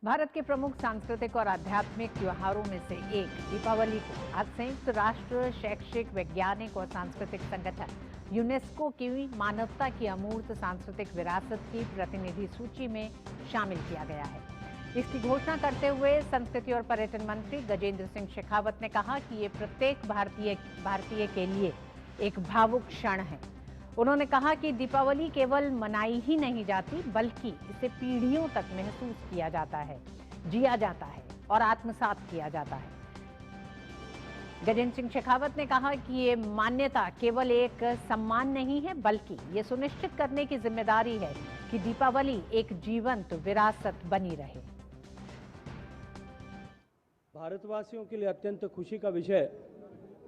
भारत के प्रमुख सांस्कृतिक और आध्यात्मिक त्योहारों में से एक दीपावली को आज संयुक्त राष्ट्र शैक्षिक, वैज्ञानिक और सांस्कृतिक संगठन यूनेस्को की मानवता की अमूर्त सांस्कृतिक विरासत की प्रतिनिधि सूची में शामिल किया गया है। इसकी घोषणा करते हुए संस्कृति और पर्यटन मंत्री गजेंद्र सिंह शेखावत ने कहा कि ये प्रत्येक भारतीय के लिए एक भावुक क्षण है। उन्होंने कहा कि दीपावली केवल मनाई ही नहीं जाती, बल्कि इसे पीढ़ियों तक महसूस किया जाता है, जिया जाता है और आत्मसात किया जाता है। गजेंद्र सिंह शेखावत ने कहा कि ये मान्यता केवल एक सम्मान नहीं है, बल्कि ये सुनिश्चित करने की जिम्मेदारी है कि दीपावली एक जीवंत विरासत बनी रहे। भारतवासियों के लिए अत्यंत खुशी का विषय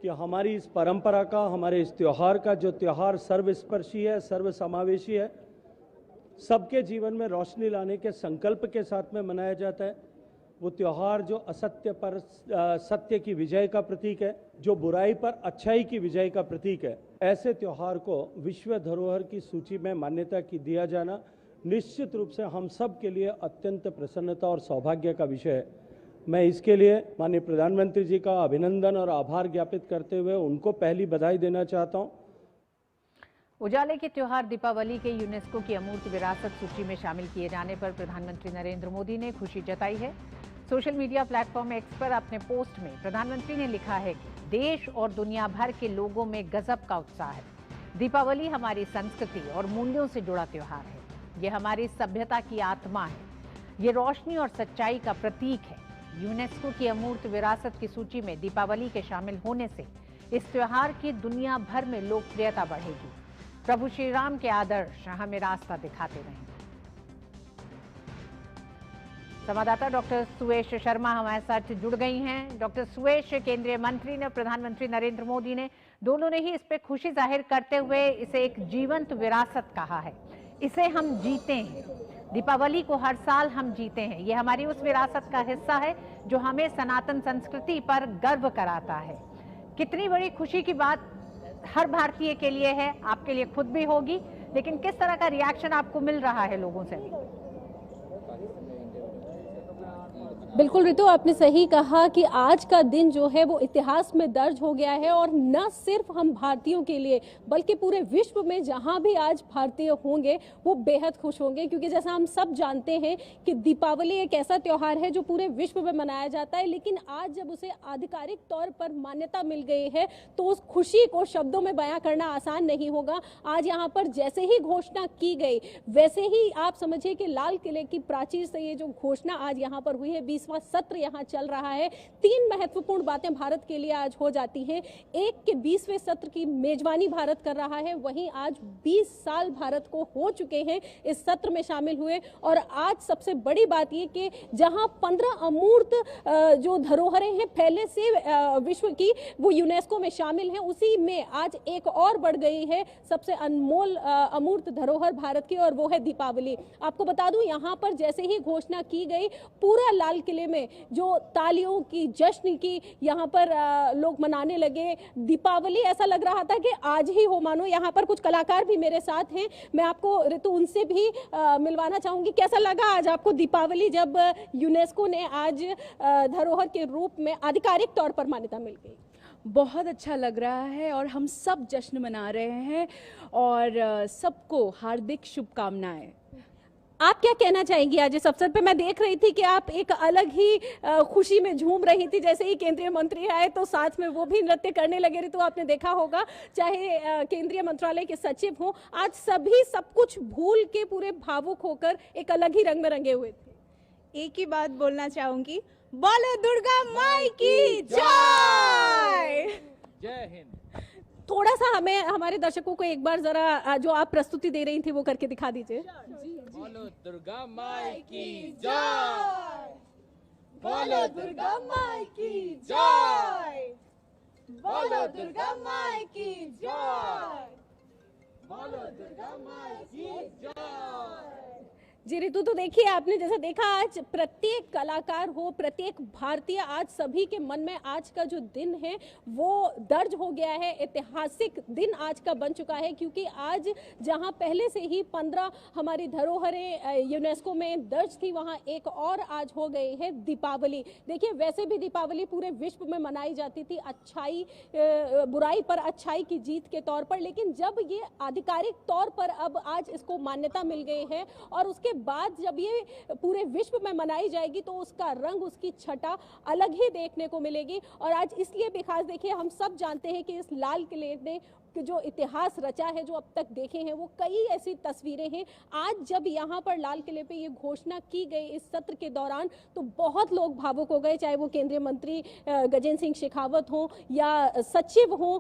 कि हमारी इस परंपरा का, हमारे इस त्यौहार का, जो त्यौहार सर्वस्पर्शी है, सर्वसमावेशी है, सबके जीवन में रोशनी लाने के संकल्प के साथ में मनाया जाता है। वो त्यौहार जो असत्य पर सत्य की विजय का प्रतीक है, जो बुराई पर अच्छाई की विजय का प्रतीक है, ऐसे त्यौहार को विश्व धरोहर की सूची में मान्यता की दिया जाना निश्चित रूप से हम सब के लिए अत्यंत प्रसन्नता और सौभाग्य का विषय है। मैं इसके लिए माननीय प्रधानमंत्री जी का अभिनंदन और आभार ज्ञापित करते हुए उनको पहली बधाई देना चाहता हूं। उजाले के त्योहार दीपावली के यूनेस्को की अमूर्त विरासत सूची में शामिल किए जाने पर प्रधानमंत्री नरेंद्र मोदी ने खुशी जताई है। सोशल मीडिया प्लेटफॉर्म एक्स पर अपने पोस्ट में प्रधानमंत्री ने लिखा है कि देश और दुनिया भर के लोगों में गजब का उत्साह है। दीपावली हमारी संस्कृति और मूल्यों से जुड़ा त्योहार है। ये हमारी सभ्यता की आत्मा है। ये रोशनी और सच्चाई का प्रतीक है। यूनेस्को की अमूर्त विरासत की सूची में दीपावली के शामिल होने से इस त्योहार की दुनिया भर में लोकप्रियता बढ़ेगी। प्रभु श्री राम के आदर्श हमें रास्ता दिखाते रहें। संवाददाता डॉक्टर सुवेश शर्मा हमारे साथ जुड़ गई हैं। डॉक्टर सुवेश, केंद्रीय मंत्री ने, प्रधानमंत्री नरेंद्र मोदी ने, दोनों ने ही इस पे खुशी जाहिर करते हुए इसे एक जीवंत विरासत कहा है। इसे हम जीते हैं, दीपावली को हर साल हम जीते हैं। ये हमारी उस विरासत का हिस्सा है जो हमें सनातन संस्कृति पर गर्व कराता है। कितनी बड़ी खुशी की बात हर भारतीय के लिए है, आपके लिए खुद भी होगी, लेकिन किस तरह का रिएक्शन आपको मिल रहा है लोगों से? बिल्कुल ऋतु, आपने सही कहा कि आज का दिन जो है वो इतिहास में दर्ज हो गया है और न सिर्फ हम भारतीयों के लिए बल्कि पूरे विश्व में जहां भी आज भारतीय होंगे वो बेहद खुश होंगे, क्योंकि जैसा हम सब जानते हैं कि दीपावली एक ऐसा त्योहार है जो पूरे विश्व में मनाया जाता है, लेकिन आज जब उसे आधिकारिक तौर पर मान्यता मिल गई है तो उस खुशी को शब्दों में बयां करना आसान नहीं होगा। आज यहाँ पर जैसे ही घोषणा की गई वैसे ही आप समझिए कि लाल किले की प्राचीर से ये जो घोषणा आज यहाँ पर हुई है, 20वां सत्र यहाँ चल रहा है। 3 महत्वपूर्ण बातें भारत के लिए आज हो जाती हैं। एक के 20वें सत्र की मेजबानी भारत कर रहा है, वहीं आज 20 साल भारत को हो चुके हैं इस सत्र में शामिल हुए। और आज सबसे बड़ी बात ये कि जहां 15 अमूर्त जो धरोहरें हैं पहले से विश्व की, वो यूनेस्को में शामिल हैं, उसी में आज एक और बढ़ गई है सबसे अनमोल अमूर्त धरोहर भारत की, और वो है दीपावली। आपको बता दूं, यहाँ पर जैसे ही घोषणा की गई पूरा लाल किले में जो तालियों की, जश्न की यहाँ पर लोग मनाने लगे। दीपावली ऐसा लग रहा था कि आज ही हो मानो। यहाँ पर कुछ कलाकार भी मेरे साथ हैं, मैं आपको ऋतु उनसे भी मिलवाना चाहूंगी। कैसा लगा आज आपको दीपावली जब यूनेस्को ने आज धरोहर के रूप में आधिकारिक तौर पर मान्यता मिल गई? बहुत अच्छा लग रहा है और हम सब जश्न मना रहे हैं और सबको हार्दिक शुभकामनाएं। आप क्या कहना चाहेंगी आज इस अवसर पे? मैं देख रही थी कि आप एक अलग ही खुशी में झूम रही थी। जैसे ही केंद्रीय मंत्री आए तो साथ में वो भी नृत्य करने लगे। तो आपने देखा होगा, चाहे केंद्रीय मंत्रालय के सचिव हो, आज सभी सब कुछ भूल के पूरे भावुक होकर एक अलग ही रंग में रंगे हुए थे। एक ही बात बोलना चाहूंगी, बोलो दुर्गा माई की जय। जय हिंद। थोड़ा सा हमें, हमारे दर्शकों को एक बार जरा जो आप प्रस्तुति दे रही थी वो करके दिखा दीजिए। बोलो दुर्गा माई की जय, बोलो दुर्गा माई की जय, बोलो दुर्गा माई की जय, बोलो दुर्गा माई की जय। जी ऋतु, तो देखिए आपने जैसा देखा आज प्रत्येक कलाकार हो, प्रत्येक भारतीय, आज सभी के मन में आज का जो दिन है वो दर्ज हो गया है। ऐतिहासिक दिन आज का बन चुका है, क्योंकि आज जहां पहले से ही 15 हमारी धरोहरें यूनेस्को में दर्ज थी, वहां एक और आज हो गई है दीपावली। देखिए वैसे भी दीपावली पूरे विश्व में मनाई जाती थी अच्छाई बुराई पर अच्छाई की जीत के तौर पर, लेकिन जब ये आधिकारिक तौर पर अब आज इसको मान्यता मिल गई है और उसके बाद जब ये पूरे विश्व में मनाई जाएगी तो उसका रंग, उसकी छटा अलग ही देखने को मिलेगी। और आज इसलिए भी खास, देखिए हम सब जानते हैं कि इस लाल किले ने जो इतिहास रचा है, जो अब तक देखे हैं वो कई ऐसी तस्वीरें हैं। आज जब यहाँ पर लाल किले पे ये घोषणा की गई इस सत्र के दौरान, तो बहुत लोग भावुक हो गए, चाहे वो केंद्रीय मंत्री गजेंद्र सिंह शेखावत हो या सचिव हो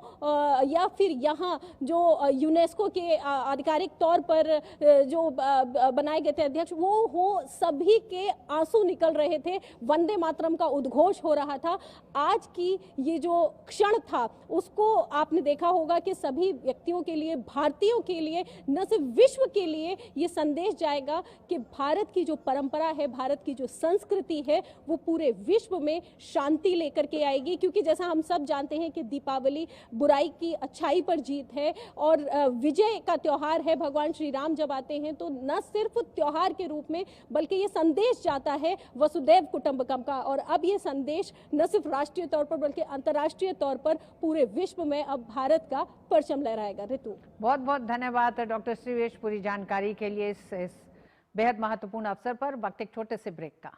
या फिर यहाँ जो यूनेस्को के आधिकारिक तौर पर जो बनाए गए थे अध्यक्ष वो हो, सभी के आंसू निकल रहे थे, वंदे मातरम का उद्घोष हो रहा था। आज की ये जो क्षण था उसको आपने देखा होगा कि सभी व्यक्तियों के लिए, भारतीयों के लिए, न सिर्फ विश्व के लिए ये संदेश जाएगा कि भारत की जो परंपरा है, भारत की जो संस्कृति है, वो पूरे विश्व में शांति लेकर के आएगी। क्योंकि जैसा हम सब जानते हैं कि दीपावली बुराई की अच्छाई पर जीत है और विजय का त्योहार है। भगवान श्री राम जब आते हैं तो न सिर्फ त्योहार के रूप में बल्कि ये संदेश जाता है वसुदैव कुटुंबकम का। और अब ये संदेश न सिर्फ राष्ट्रीय तौर पर बल्कि अंतर्राष्ट्रीय तौर पर पूरे विश्व में अब भारत का परचम लहराएगा। ऋतु, बहुत बहुत धन्यवाद डॉक्टर श्रीवेश पूरी जानकारी के लिए इस बेहद महत्वपूर्ण अवसर पर। वक्त एक छोटे से ब्रेक का।